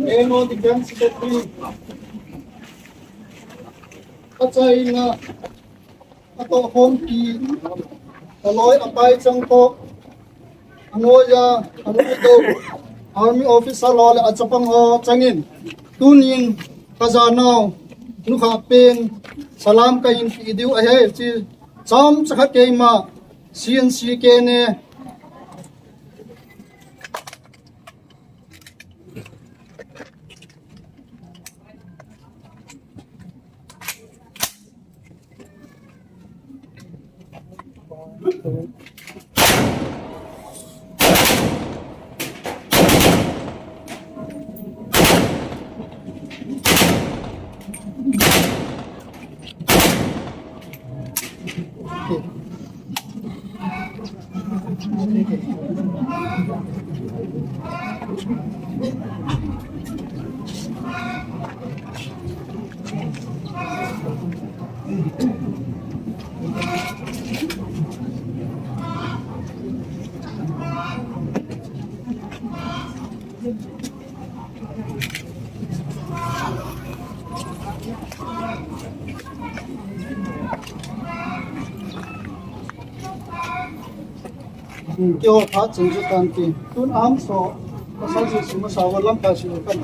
KNO Gun Salute Kacay na ato honki aloy apay changko anoya anoido army officer lol at sapang ho changin tunin kazanaw nukha pen salam kain idiu ahe chi cham chakha keima CNC kene kyo pha chungju tanti tun am so pasal si sima sawalam kasi kan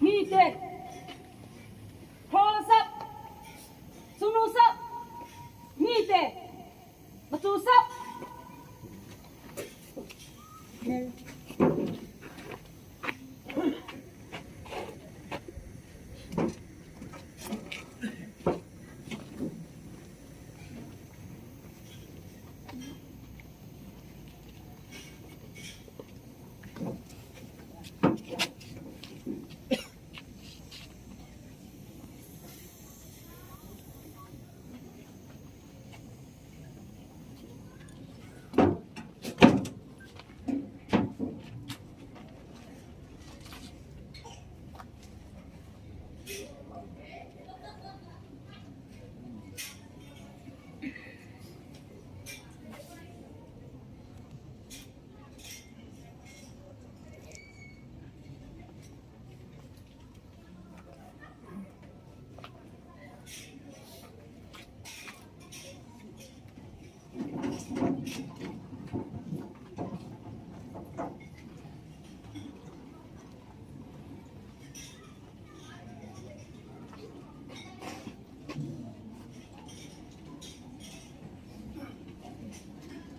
Meeting. Close up. Sunus up. Meeting. Matus up.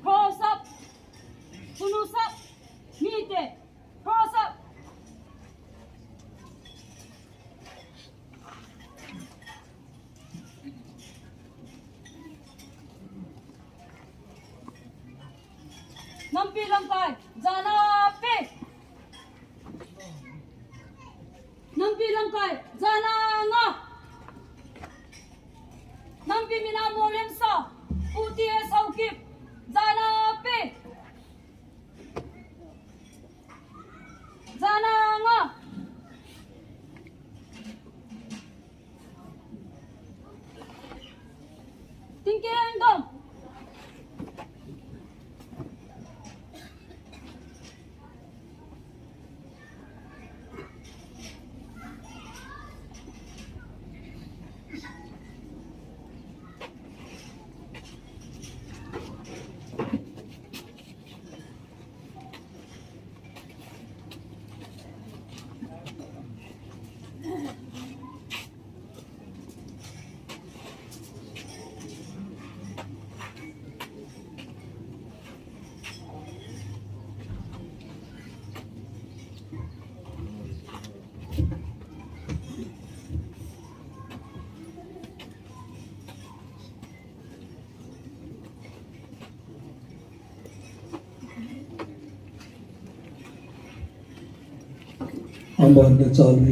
Close up. Sunus up. Meeting. Close up. Nampi langkai. Jana pe. Nampi langkai. Jana nga. Nampi minamo lemsa. UTS haokip. Jana pe. Jana nga. tingkiendong. Ambon the child